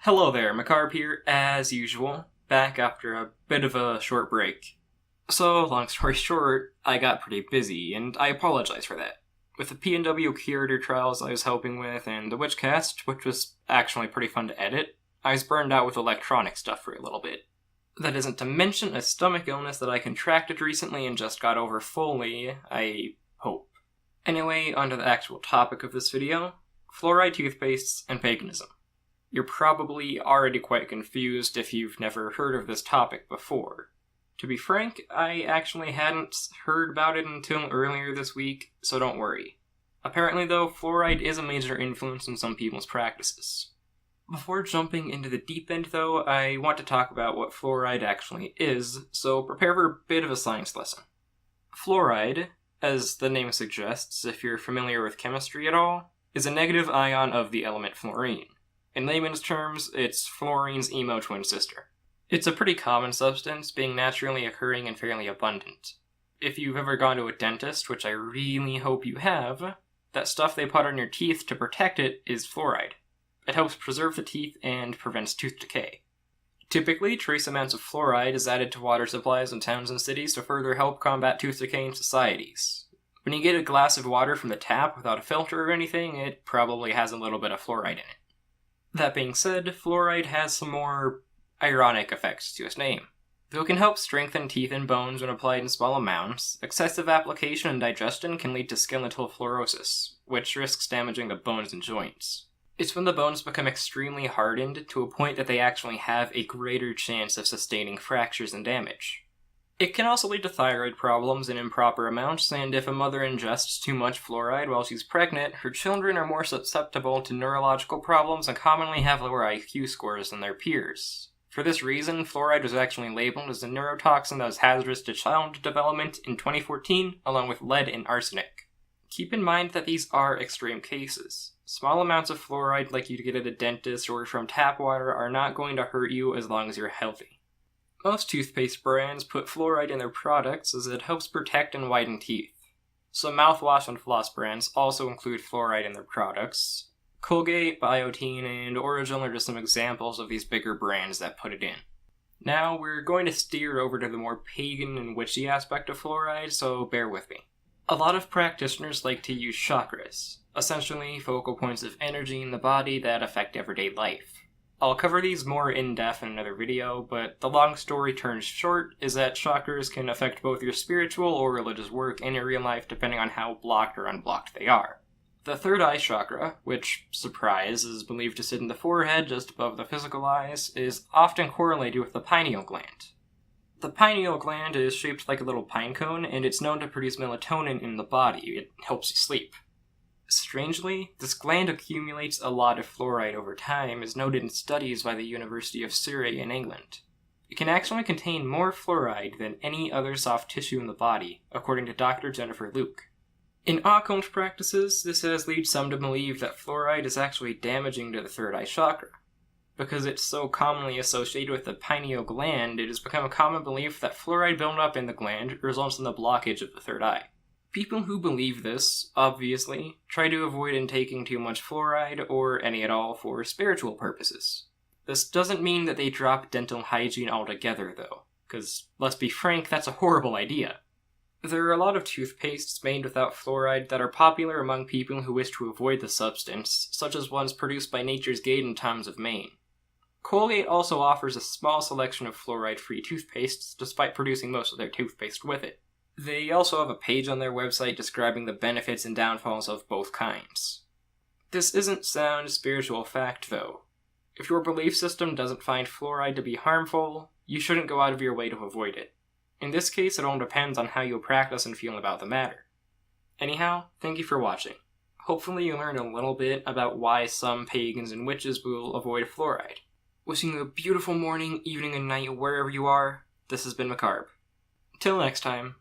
Hello there, Macarb here, as usual, back after a bit of a short break. So, long story short, I got pretty busy, and I apologize for that. With the P&W curator trials I was helping with, and the Witchcast, which was actually pretty fun to edit, I was burned out with electronic stuff for a little bit. That isn't to mention a stomach illness that I contracted recently and just got over fully, I hope. Anyway, onto the actual topic of this video, fluoride toothpastes and paganism. You're probably already quite confused if you've never heard of this topic before. To be frank, I actually hadn't heard about it until earlier this week, so don't worry. Apparently though, fluoride is a major influence in some people's practices. Before jumping into the deep end though, I want to talk about what fluoride actually is, so prepare for a bit of a science lesson. Fluoride, as the name suggests if you're familiar with chemistry at all, is a negative ion of the element fluorine. In layman's terms, it's fluorine's emo twin sister. It's a pretty common substance, being naturally occurring and fairly abundant. If you've ever gone to a dentist, which I really hope you have, that stuff they put on your teeth to protect it is fluoride. It helps preserve the teeth and prevents tooth decay. Typically, trace amounts of fluoride is added to water supplies in towns and cities to further help combat tooth decay in societies. When you get a glass of water from the tap without a filter or anything, it probably has a little bit of fluoride in it. That being said, fluoride has some more ironic effects to its name. Though it can help strengthen teeth and bones when applied in small amounts, excessive application and digestion can lead to skeletal fluorosis, which risks damaging the bones and joints. It's when the bones become extremely hardened to a point that they actually have a greater chance of sustaining fractures and damage. It can also lead to thyroid problems in improper amounts, and if a mother ingests too much fluoride while she's pregnant, her children are more susceptible to neurological problems and commonly have lower IQ scores than their peers. For this reason, fluoride was actually labeled as a neurotoxin that was hazardous to child development in 2014, along with lead and arsenic. Keep in mind that these are extreme cases. Small amounts of fluoride like you'd get at a dentist or from tap water are not going to hurt you as long as you're healthy. Most toothpaste brands put fluoride in their products as it helps protect and whiten teeth. Some mouthwash and floss brands also include fluoride in their products. Colgate, Biotene, and Oraa are just some examples of these bigger brands that put it in. Now, we're going to steer over to the more pagan and witchy aspect of fluoride, so bear with me. A lot of practitioners like to use chakras, essentially focal points of energy in the body that affect everyday life. I'll cover these more in-depth in another video, but the long story turned short is that chakras can affect both your spiritual or religious work and your real life depending on how blocked or unblocked they are. The third eye chakra, which, surprise, is believed to sit in the forehead just above the physical eyes, is often correlated with the pineal gland. The pineal gland is shaped like a little pine cone, and it's known to produce melatonin in the body. It helps you sleep. Strangely, this gland accumulates a lot of fluoride over time, as noted in studies by the University of Surrey in England. It can actually contain more fluoride than any other soft tissue in the body, according to Dr. Jennifer Luke. In occult practices, this has led some to believe that fluoride is actually damaging to the third eye chakra. Because it's so commonly associated with the pineal gland, it has become a common belief that fluoride buildup in the gland results in the blockage of the third eye. People who believe this, obviously, try to avoid intaking too much fluoride, or any at all, for spiritual purposes. This doesn't mean that they drop dental hygiene altogether, though, because, let's be frank, that's a horrible idea. There are a lot of toothpastes made without fluoride that are popular among people who wish to avoid the substance, such as ones produced by Nature's Gate and Tom's of Maine. Colgate also offers a small selection of fluoride-free toothpastes, despite producing most of their toothpaste with it. They also have a page on their website describing the benefits and downfalls of both kinds. This isn't sound spiritual fact, though. If your belief system doesn't find fluoride to be harmful, you shouldn't go out of your way to avoid it. In this case, it all depends on how you practice and feel about the matter. Anyhow, thank you for watching. Hopefully you learned a little bit about why some pagans and witches will avoid fluoride. Wishing you a beautiful morning, evening, and night wherever you are. This has been Macarb. Till next time.